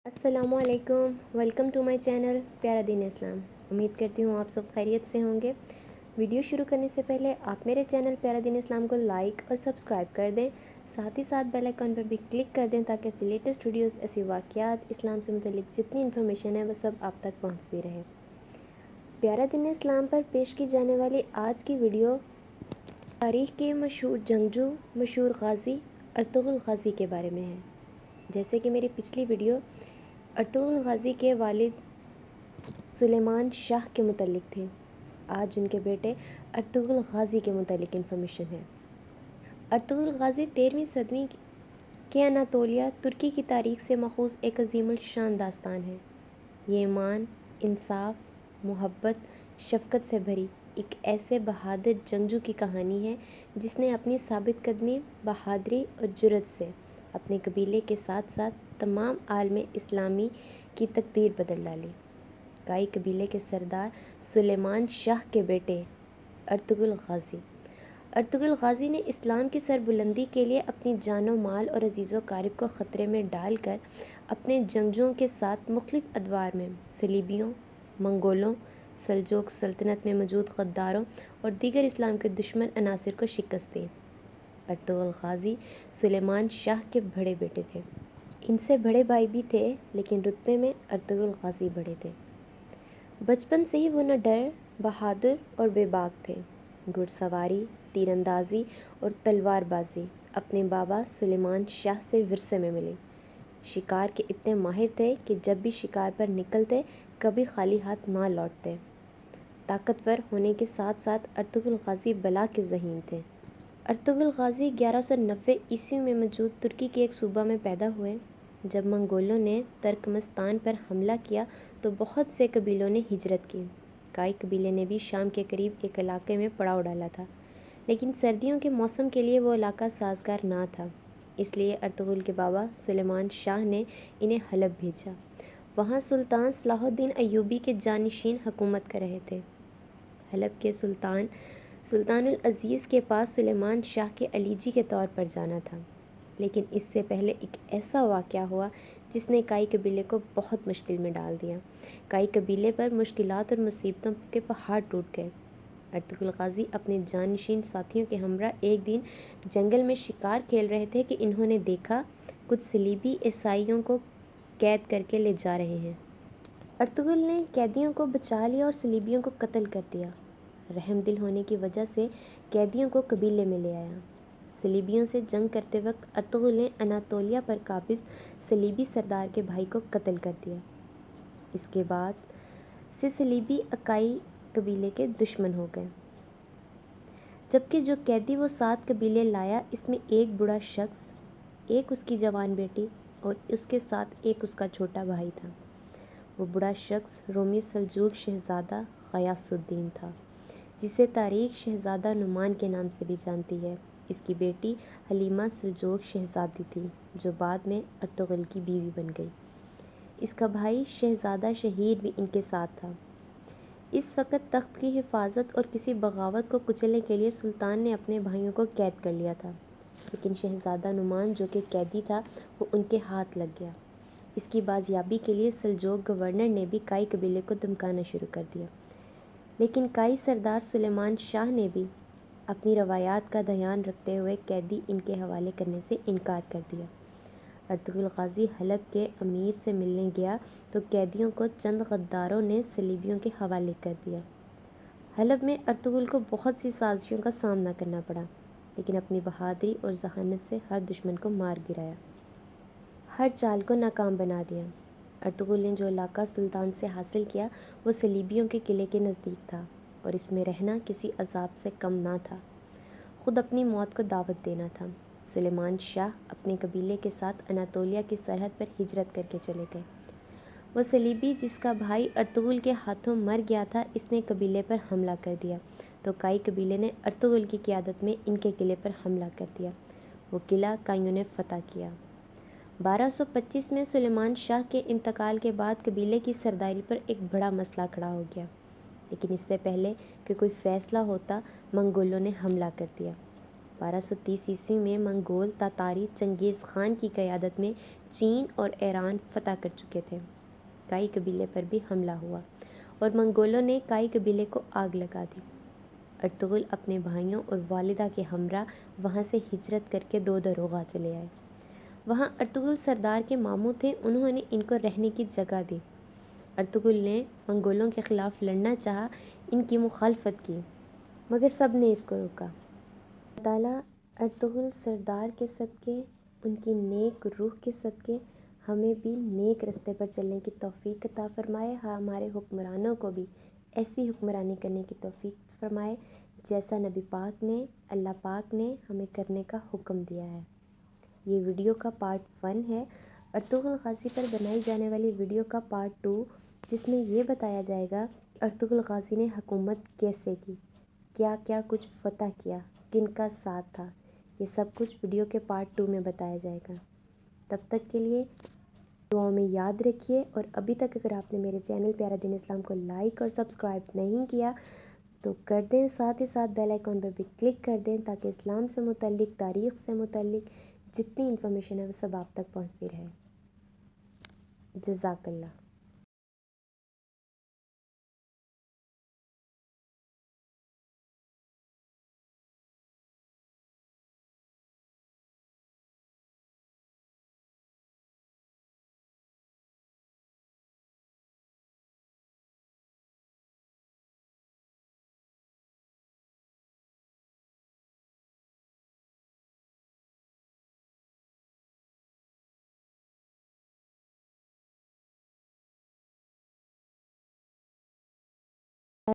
السلام علیکم، welcome to my channel پیارا دین اسلام۔ امید کرتی ہوں آپ سب خیریت سے ہوں گے۔ ویڈیو شروع کرنے سے پہلے آپ میرے چینل پیارا دین اسلام کو لائک اور سبسکرائب کر دیں، ساتھ ہی ساتھ بیل آئیکن پر بھی کلک کر دیں تاکہ ایسی لیٹسٹ ویڈیوز، ایسی واقعات، اسلام سے متعلق جتنی انفارمیشن ہے وہ سب آپ تک پہنچتی رہے۔ پیارا دین اسلام پر پیش کی جانے والی آج کی ویڈیو تاریخ کے مشہور جنگجو، مشہور غازی ارطغرل غازی کے بارے میں ہے۔ جیسے کہ میری پچھلی ویڈیو ارطغرل غازی کے والد سلیمان شاہ کے متعلق تھے، آج ان کے بیٹے ارطغرل غازی کے متعلق انفارمیشن ہے۔ ارطغرل غازی 13ویں صدی کے اناطولیہ ترکی کی تاریخ سے ماخوذ ایک عظیم الشان داستان ہے۔ یہ ایمان، انصاف، محبت، شفقت سے بھری ایک ایسے بہادر جنگجو کی کہانی ہے جس نے اپنی ثابت قدمی، بہادری اور جرأت سے اپنے قبیلے کے ساتھ ساتھ تمام عالم اسلامی کی تقدیر بدل ڈالی۔ کائی قبیلے کے سردار سلیمان شاہ کے بیٹے ارطغرل غازی ارطغرل غازی نے اسلام کی سربلندی کے لیے اپنی جان و مال اور عزیز و اقارب کو خطرے میں ڈال کر اپنے جنگجوؤں کے ساتھ مختلف ادوار میں صلیبیوں، منگولوں، سلجوق سلطنت میں موجود غداروں اور دیگر اسلام کے دشمن عناصر کو شکست دی۔ ارطغرل غازی سلیمان شاہ کے بڑے بیٹے تھے۔ ان سے بڑے بھائی بھی تھے لیکن رتبے میں ارطغرل غازی بڑے تھے۔ بچپن سے ہی وہ نڈر، بہادر اور بے باک تھے۔ گھڑ سواری، تیر اندازی اور تلوار بازی اپنے بابا سلیمان شاہ سے ورثے میں ملی۔ شکار کے اتنے ماہر تھے کہ جب بھی شکار پر نکلتے کبھی خالی ہاتھ نہ لوٹتے۔ طاقتور ہونے کے ساتھ ساتھ ارطغرل غازی بلا کے ذہین تھے۔ ارطغرل غازی 1190 میں موجود ترکی کے ایک صوبہ میں پیدا ہوئے۔ جب منگولوں نے ترکمستان پر حملہ کیا تو بہت سے قبیلوں نے ہجرت کی۔ کائی قبیلے نے بھی شام کے قریب ایک علاقے میں پڑاؤ ڈالا تھا، لیکن سردیوں کے موسم کے لیے وہ علاقہ سازگار نہ تھا، اس لیے ارطغرل کے بابا سلیمان شاہ نے انہیں حلب بھیجا۔ وہاں سلطان صلاح الدین ایوبی کے جانشین حکومت کر رہے تھے۔ حلب کے سلطان العزیز کے پاس سلیمان شاہ کے علیجی کے طور پر جانا تھا، لیکن اس سے پہلے ایک ایسا واقعہ ہوا جس نے کائی قبیلے کو بہت مشکل میں ڈال دیا۔ کائی قبیلے پر مشکلات اور مصیبتوں کے پہاڑ ٹوٹ گئے۔ ارطغرل غازی اپنے جانشین ساتھیوں کے ہمراہ ایک دن جنگل میں شکار کھیل رہے تھے کہ انہوں نے دیکھا کچھ صلیبی عیسائیوں کو قید کر کے لے جا رہے ہیں۔ ارطغرل نے قیدیوں کو بچا لیا اور صلیبیوں کو قتل کر دیا۔ رحم دل ہونے کی وجہ سے قیدیوں کو قبیلے میں لے آیا۔ صلیبیوں سے جنگ کرتے وقت ارطغرل نے اناطولیہ پر قابض صلیبی سردار کے بھائی کو قتل کر دیا۔ اس کے بعد سے صلیبی اکائی قبیلے کے دشمن ہو گئے، جبکہ جو قیدی وہ 7 قبیلے لایا اس میں ایک بوڑھا شخص، ایک اس کی جوان بیٹی اور اس کے ساتھ ایک اس کا چھوٹا بھائی تھا۔ وہ بوڑھا شخص رومی سلجوق شہزادہ غیاث الدین تھا، جسے تاریخ شہزادہ نعمان کے نام سے بھی جانتی ہے۔ اس کی بیٹی حلیمہ سلجوق شہزادی تھی جو بعد میں ارطغرل کی بیوی بن گئی۔ اس کا بھائی شہزادہ شہیر بھی ان کے ساتھ تھا۔ اس وقت تخت کی حفاظت اور کسی بغاوت کو کچلنے کے لیے سلطان نے اپنے بھائیوں کو قید کر لیا تھا، لیکن شہزادہ نعمان جو کہ قیدی تھا وہ ان کے ہاتھ لگ گیا۔ اس کی بازیابی کے لیے سلجوق گورنر نے بھی کائی قبیلے کو دھمکانا شروع کر دیا، لیکن کائی سردار سلیمان شاہ نے بھی اپنی روایات کا دھیان رکھتے ہوئے قیدی ان کے حوالے کرنے سے انکار کر دیا۔ ارطغرل غازی حلب کے امیر سے ملنے گیا تو قیدیوں کو چند غداروں نے صلیبیوں کے حوالے کر دیا۔ حلب میں ارطغرل کو بہت سی سازشوں کا سامنا کرنا پڑا، لیکن اپنی بہادری اور ذہانت سے ہر دشمن کو مار گرایا، ہر چال کو ناکام بنا دیا۔ ارطغرل نے جو علاقہ سلطان سے حاصل کیا وہ صلیبیوں کے قلعے کے نزدیک تھا اور اس میں رہنا کسی عذاب سے کم نہ تھا، خود اپنی موت کو دعوت دینا تھا۔ سلیمان شاہ اپنے قبیلے کے ساتھ اناطولیہ کی سرحد پر ہجرت کر کے چلے گئے۔ وہ صلیبی جس کا بھائی ارطغرل کے ہاتھوں مر گیا تھا اس نے قبیلے پر حملہ کر دیا تو کائی قبیلے نے ارطغرل کی قیادت میں ان کے قلعے پر حملہ کر دیا۔ وہ قلعہ کائیوں نے فتح کیا۔ 1225 میں سلیمان شاہ کے انتقال کے بعد قبیلے کی سرداری پر ایک بڑا مسئلہ کھڑا ہو گیا، لیکن اس سے پہلے کہ کوئی فیصلہ ہوتا منگولوں نے حملہ کر دیا۔ 1230 میں منگول تاتاری چنگیز خان کی قیادت میں چین اور ایران فتح کر چکے تھے۔ کائی قبیلے پر بھی حملہ ہوا اور منگولوں نے کائی قبیلے کو آگ لگا دی۔ ارطغرل اپنے بھائیوں اور والدہ کے ہمراہ وہاں سے ہجرت کر کے دودرغہ چلے آئے۔ وہاں ارطغرل سردار کے ماموں تھے، انہوں نے ان کو رہنے کی جگہ دی۔ ارطغرل نے منگولوں کے خلاف لڑنا چاہا، ان کی مخالفت کی، مگر سب نے اس کو روکا۔ اللہ تعالیٰ ارطغرل سردار کے صدقے، ان کی نیک روح کے صدقے ہمیں بھی نیک رستے پر چلنے کی توفیق عطا فرمائے، ہمارے حکمرانوں کو بھی ایسی حکمرانی کرنے کی توفیق فرمائے جیسا نبی پاک نے، اللہ پاک نے ہمیں کرنے کا حکم دیا ہے۔ یہ ویڈیو کا پارٹ 1 ہے۔ ارطغرل غازی پر بنائی جانے والی ویڈیو کا پارٹ 2، جس میں یہ بتایا جائے گا ارطغرل غازی نے حکومت کیسے کی، کیا کیا کچھ فتح کیا، کن کا ساتھ تھا، یہ سب کچھ ویڈیو کے پارٹ 2 میں بتایا جائے گا۔ تب تک کے لیے دعاؤں میں یاد رکھیے، اور ابھی تک اگر آپ نے میرے چینل پیارا دین اسلام کو لائک اور سبسکرائب نہیں کیا تو کر دیں، ساتھ ہی ساتھ بیل آئیکن پر بھی کلک کر دیں تاکہ اسلام سے متعلق، تاریخ سے متعلق جتنی انفارمیشن ہے وہ سب آپ تک پہنچتی رہے۔ جزاک اللہ۔